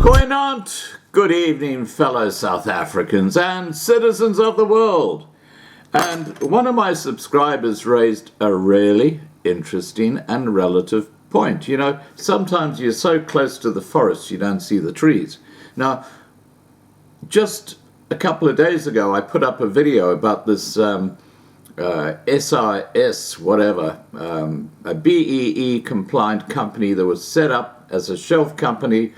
Goeienaand, good evening, fellow South Africans and citizens of the world. And one of my subscribers raised a really interesting and relative point. You know, sometimes you're so close to the forest you don't see the trees. Now, just a couple of days ago, I put up a video about this SIS, whatever, a BEE compliant company that was set up as a shelf company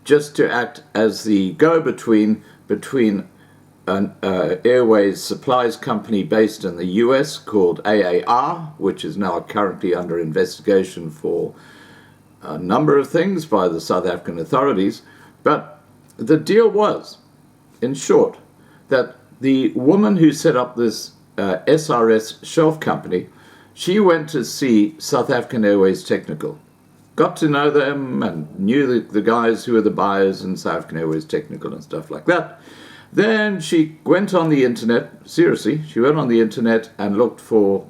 just to act as the go-between between an airways supplies company based in the US called AAR, which is now currently under investigation for a number of things by the South African authorities. But the deal was, in short, that the woman who set up this SRS shelf company, she went to see South African Airways Technical, got to know them and knew the guys who were the buyers in South African Airways Technical and stuff like that. Then she went on the internet, seriously, she went on the internet and looked for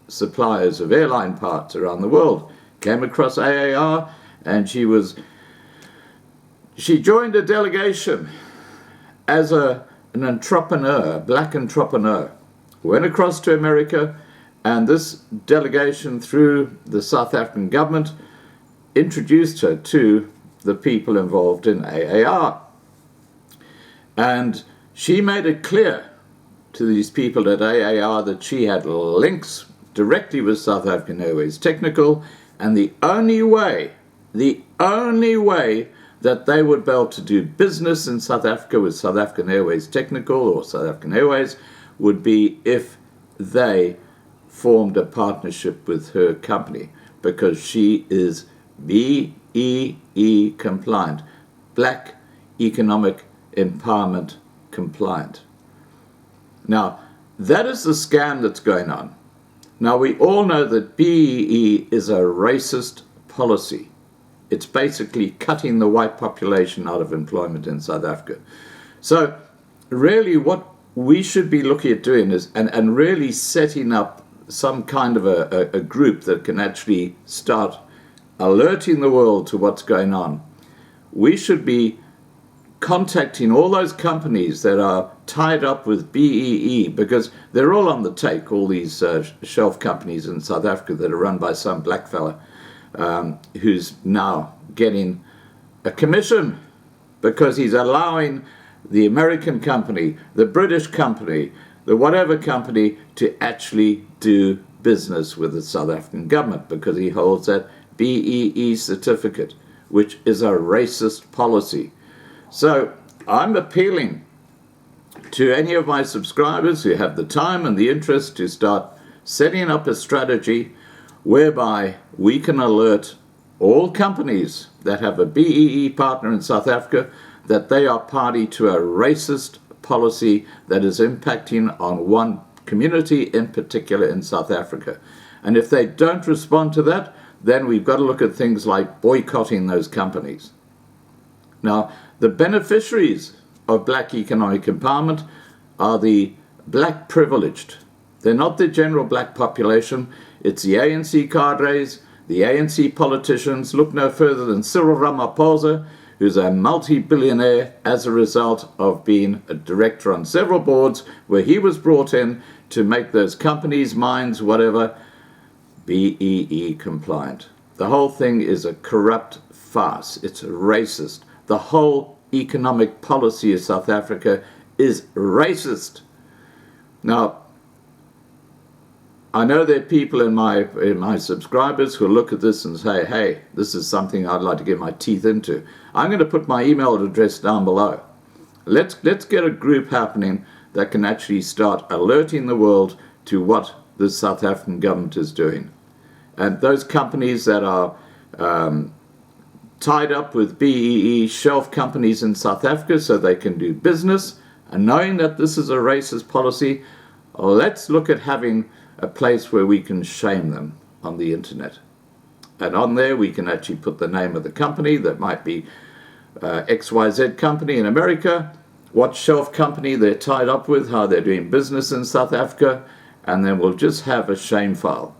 suppliers of airline parts around the world, came across AAR, and she joined a delegation as an entrepreneur, black entrepreneur, went across to America, and this delegation through the South African government introduced her to the people involved in AAR. And she made it clear to these people at AAR that she had links directly with South African Airways Technical, and the only way that they would be able to do business in South Africa with South African Airways Technical or South African Airways would be if they formed a partnership with her company, because she is BEE compliant, Black Economic Empowerment compliant. Now, that is the scam that's going on. Now, we all know that BEE is a racist policy. It's basically cutting the white population out of employment in South Africa. So, really what we should be looking at doing is, and really setting up some kind of a group that can actually start alerting the world to what's going on. We should be contacting all those companies that are tied up with BEE, because they're all on the take, all these shelf companies in South Africa that are run by some black fella who's now getting a commission because he's allowing the American company, the British company, the whatever company to actually do business with the South African government, because he holds that BEE certificate, which is a racist policy. So I'm appealing to any of my subscribers who have the time and the interest to start setting up a strategy whereby we can alert all companies that have a BEE partner in South Africa that they are party to a racist policy that is impacting on one community in particular in South Africa. And if they don't respond to that, then we've got to look at things like boycotting those companies. Now, the beneficiaries of black economic empowerment are the black privileged. They're not the general black population. It's the ANC cadres, the ANC politicians. Look no further than Cyril Ramaphosa, who's a multi-billionaire as a result of being a director on several boards where he was brought in to make those companies, mines, whatever, BEE compliant. The whole thing is a corrupt farce. It's racist. The whole economic policy of South Africa is racist. Now, I know there are people in my subscribers who look at this and say, hey, this is something I'd like to get my teeth into. I'm going to put my email address down below. Let's get a group happening that can actually start alerting the world to what the South African government is doing. And those companies that are tied up with BEE shelf companies in South Africa so they can do business, and knowing that this is a racist policy, let's look at having a place where we can shame them on the internet. And on there we can actually put the name of the company. That might be XYZ company in America, what shelf company they're tied up with, how they're doing business in South Africa, and then we'll just have a shame file.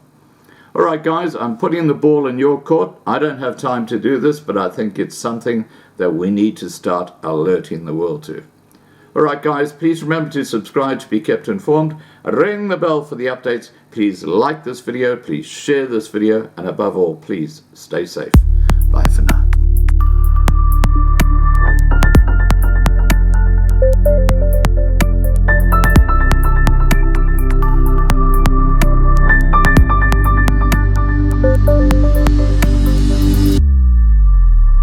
All right, guys, I'm putting the ball in your court. I don't have time to do this, but I think it's something that we need to start alerting the world to. All right, guys, please remember to subscribe to be kept informed. Ring the bell for the updates. Please like this video. Please share this video. And above all, please stay safe.